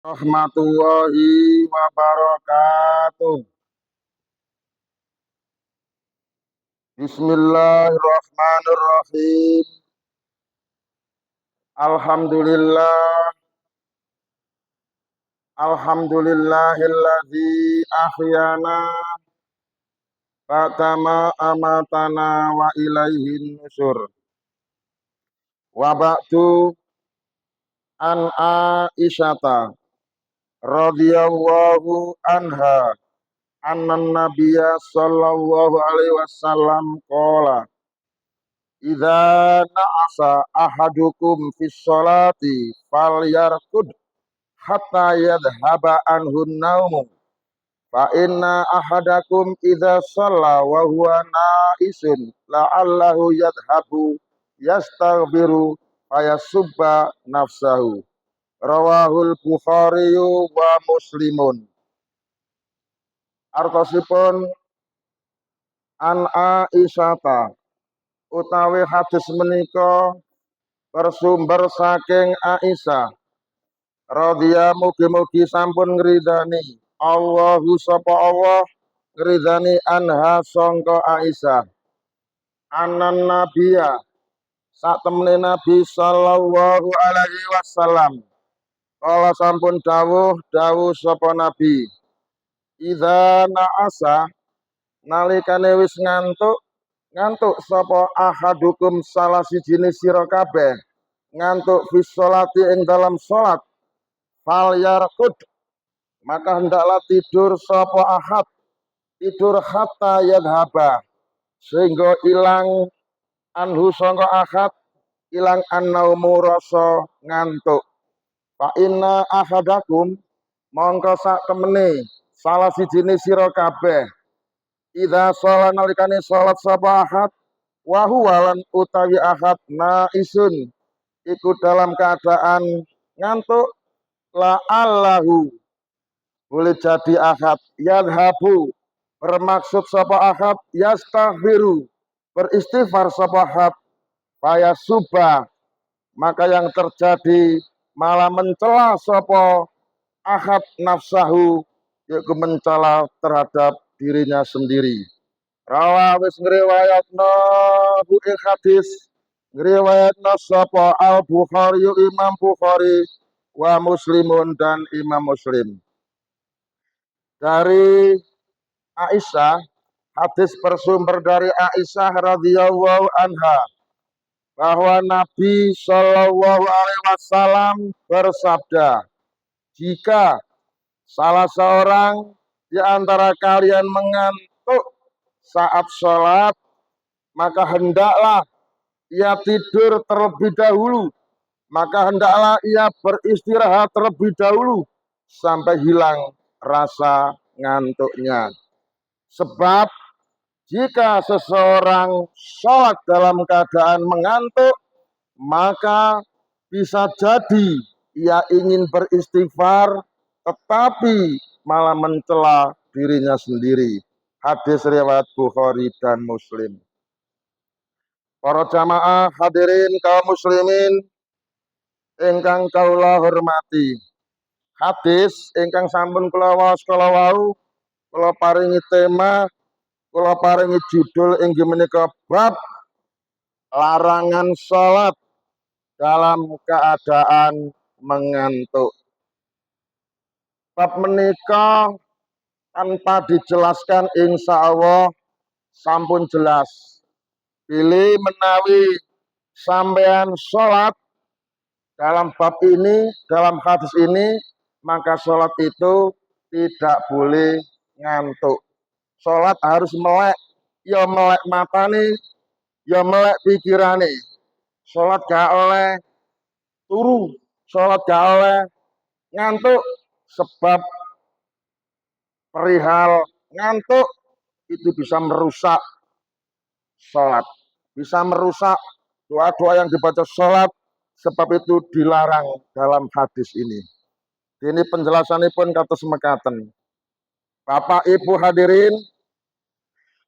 Rahmatullahi wabarakatuh. Bismillahirrahmanirrahim. Alhamdulillah. Alhamdulillahilladzi ahyana ba'dama amatana wa ilaihin nusyur. Wa ba'du an Aisyata radhiyallahu anha annan nabiyya sallallahu alaihi wasallam qala idza na'asa ahadukum fis sholati falyarkud hatta yadhhaba anhun naumu fa inna ahadakum idza shalla wa huwa na'isun la'allahu yadhhabu yastaghfiru fayasubba nafsahu. Rawahul Bukhari wa Muslimun. Artosipun an Aisyata utawi hadis menika bersumber saking Aisyah radhiya mugi-mugi sampun ngridani Allahu sapa Allah ngridani anha sangka Aisyah anan nabiya sak temene Nabi sallallahu alaihi wasallam kala sampun dawuh sapa Nabi idza na'asa nalikane wis ngantuk sapa ahadukum salah sijine sira kabeh ngantuk fi sholati ing dalam salat fal yarqud maka hendaklah tidur sapa ahad tidur hatta yadhaba sehingga ilang anhu sangka ahad ilang annaumu rasa ngantuk fa inna ahadakum mongko sak temene salah sijine sira kabeh idza shala nalikane salat sapa ahad wa huwa lan utawi ahad naisun iku dalam keadaan ngantuk la allahu boleh jadi ahad yadhabu bermaksud sapa ahad yastaghfiru beristighfar sapa ahad faya subah maka yang terjadi malah mencela sapa ahad nafsahu yaitu mencela terhadap dirinya sendiri. Rawa wis ngriwayatno bu hadis ngriwayatno sapa Al Bukhari Imam Bukhari wa Muslimun dan Imam Muslim. Dari Aisyah, hadis bersumber dari Aisyah radhiyallahu anha bahwa Nabi Shallallahu alaihi wasallam bersabda, jika salah seorang di antara kalian mengantuk saat sholat, maka hendaklah ia tidur terlebih dahulu, maka hendaklah ia beristirahat terlebih dahulu sampai hilang rasa ngantuknya. Sebab jika seseorang sholat dalam keadaan mengantuk, maka bisa jadi ia ingin beristighfar, tetapi malah mencela dirinya sendiri. Hadis riwayat Bukhari dan Muslim. Para jamaah hadirin kaum muslimin ingkang kaula hormati. Hadis ingkang sampun kula waos kala wau kula paringi tema, kula paringi judul inggih menika bab larangan salat dalam keadaan mengantuk. Bab menika tanpa dijelaskan insya Allah sampun jelas. Pilih menawi sampean sholat dalam bab ini, dalam hadis ini, maka sholat itu tidak boleh ngantuk. Sholat harus melek, ya melek matane, ya melek pikirane. Sholat gak oleh turu, sholat gak oleh ngantuk, sebab perihal ngantuk itu bisa merusak sholat, bisa merusak doa-doa yang dibaca sholat, sebab itu dilarang dalam hadis ini. Ini penjelasannya pun kata semekaten. Bapak Ibu hadirin,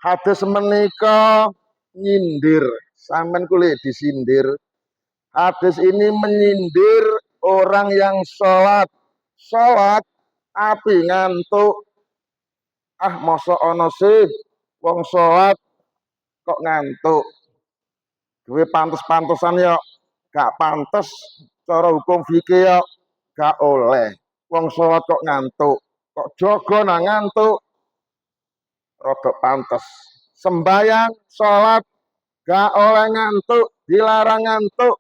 hadis menika nyindir, sampean kuliah disindir. Hadis ini menyindir orang yang sholat sholat api ngantuk. Ah, masa ana sih wong sholat kok ngantuk. Duwe pantes-pantesan ya gak pantes, cara hukum fikih ya gak oleh. Wong sholat kok ngantuk, kok jogo nang ngantuk, rada pantes. Sembayang, sholat gak oleh ngantuk, dilarang ngantuk.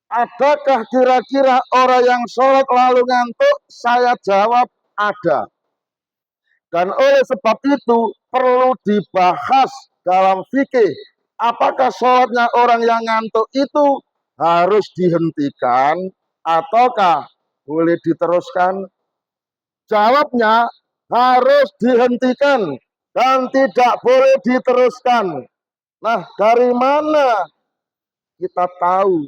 Adakah kira-kira orang yang sholat lalu ngantuk? Saya jawab ada. Dan oleh sebab itu perlu dibahas dalam fikih. Apakah sholatnya orang yang ngantuk itu harus dihentikan ataukah boleh diteruskan? Jawabnya harus dihentikan dan tidak boleh diteruskan. Nah, dari mana kita tahu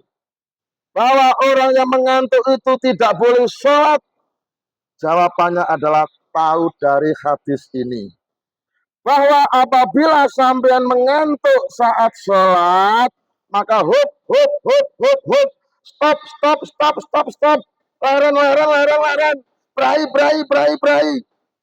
bahwa orang yang mengantuk itu tidak boleh sholat? Jawabannya adalah tahu dari hadis ini. Bahwa apabila sampean mengantuk saat sholat, maka hop, hop, hop, hop, hop, stop, stop, stop, stop, stop, leren, leren, leren, leren, brai, brai, brai, brai,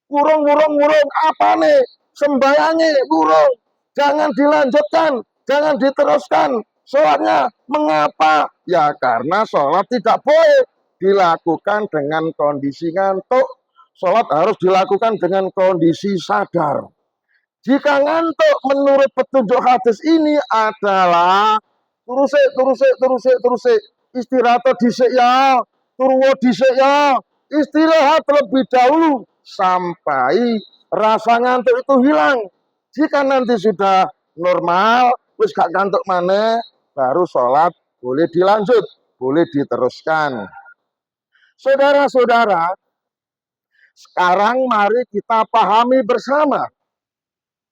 burung, burung, burung, apa nih? Sembayangi, burung, jangan dilanjutkan, jangan diteruskan, sholatnya. Mengapa? Ya karena sholat tidak boleh dilakukan dengan kondisi ngantuk. Sholat harus dilakukan dengan kondisi sadar. Jika ngantuk menurut petunjuk hadis ini adalah turuse, istirahat dhisik ya, turwo dhisik ya, istirahat terlebih dahulu sampai rasa ngantuk itu hilang. Jika nanti sudah normal, wis gak ngantuk maneh, baru sholat boleh dilanjut, boleh diteruskan. Saudara-saudara, sekarang mari kita pahami bersama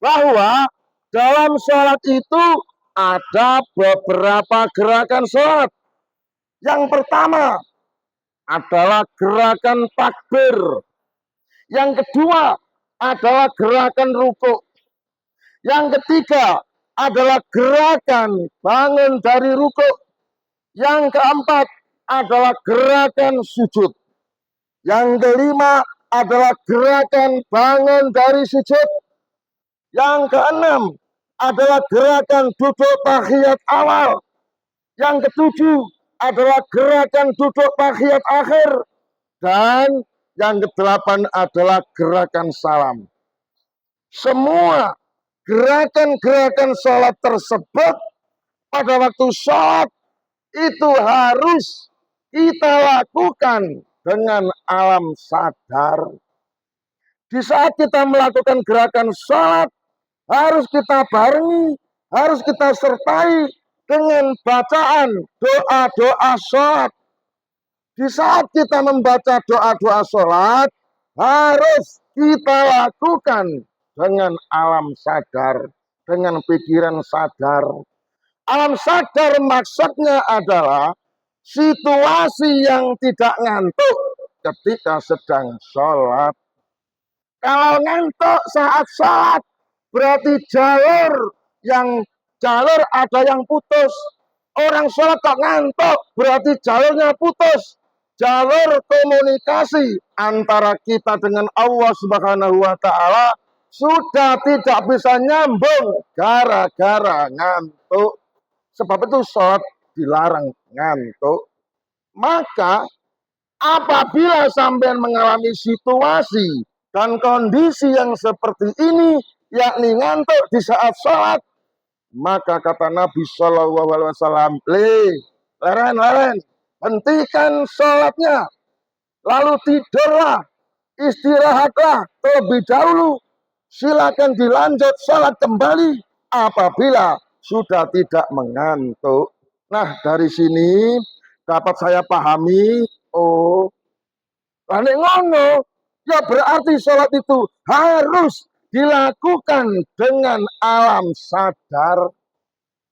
bahwa dalam sholat itu ada beberapa gerakan sholat. Yang pertama adalah gerakan takbir. Yang kedua adalah gerakan ruku. Yang ketiga adalah gerakan bangun dari ruku. Yang keempat adalah gerakan sujud. Yang kelima adalah gerakan bangun dari sujud. Yang keenam adalah gerakan duduk tahiyat awal. Yang ketujuh adalah gerakan duduk tahiyat akhir. Dan yang kedelapan adalah gerakan salam. Semua gerakan-gerakan sholat tersebut pada waktu sholat itu harus kita lakukan dengan alam sadar. Di saat kita melakukan gerakan sholat, harus kita barengi, harus kita sertai dengan bacaan doa-doa sholat. Di saat kita membaca doa-doa sholat, harus kita lakukan dengan alam sadar, dengan pikiran sadar. Alam sadar maksudnya adalah situasi yang tidak ngantuk ketika sedang sholat. Kalau ngantuk saat sholat, berarti jalur ada yang putus. Orang sholat kok ngantuk, berarti jalurnya putus. Jalur komunikasi antara kita dengan Allah Subhanahu wa Ta'ala sudah tidak bisa nyambung gara-gara ngantuk. Sebab itu sholat dilarang ngantuk. Maka apabila sampean mengalami situasi dan kondisi yang seperti ini, yakni ngantuk di saat sholat, maka kata Nabi Shallallahu Alaihi Wasallam, leren, hentikan sholatnya, lalu tidurlah, istirahatlah terlebih dahulu, silakan dilanjut sholat kembali apabila sudah tidak mengantuk. Nah, dari sini dapat saya pahami, oh, nek ngono, ya berarti sholat itu harus dilakukan dengan alam sadar.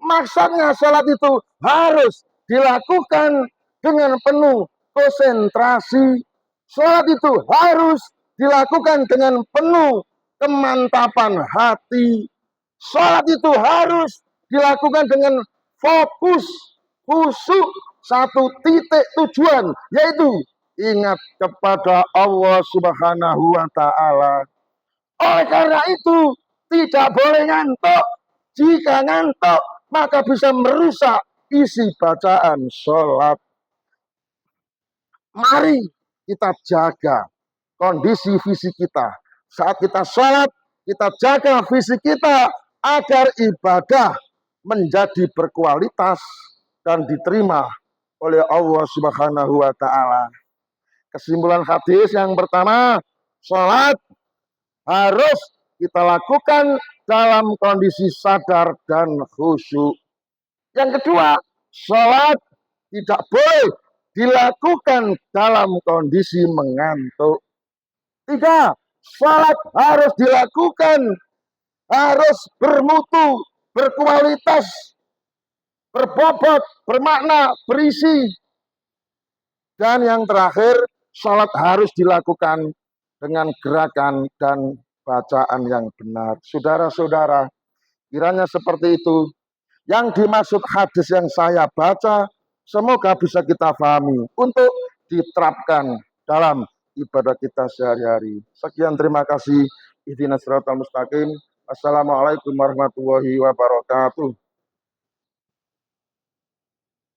Maksudnya sholat itu harus dilakukan dengan penuh konsentrasi. Sholat itu harus dilakukan dengan penuh kemantapan hati. Sholat itu harus dilakukan dengan fokus, khusyuk, satu titik tujuan, yaitu ingat kepada Allah Subhanahu wa Ta'ala. Oleh karena itu, tidak boleh ngantuk. Jika ngantuk, maka bisa merusak isi bacaan sholat. Mari kita jaga kondisi fisik kita. Saat kita sholat, kita jaga fisik kita agar ibadah menjadi berkualitas dan diterima oleh Allah Subhanahu wa Ta'ala. Kesimpulan hadis yang pertama, sholat harus kita lakukan dalam kondisi sadar dan khusyuk. Yang kedua, sholat tidak boleh dilakukan dalam kondisi mengantuk. Tiga, sholat harus dilakukan, harus bermutu, berkualitas, berbobot, bermakna, berisi. Dan yang terakhir, sholat harus dilakukan dengan gerakan dan bacaan yang benar. Saudara-saudara, kiranya seperti itu. Yang dimaksud hadis yang saya baca, semoga bisa kita pahami untuk diterapkan dalam ibadah kita sehari-hari. Sekian, terima kasih. Ihdinas siratal mustaqim. Assalamualaikum warahmatullahi wabarakatuh.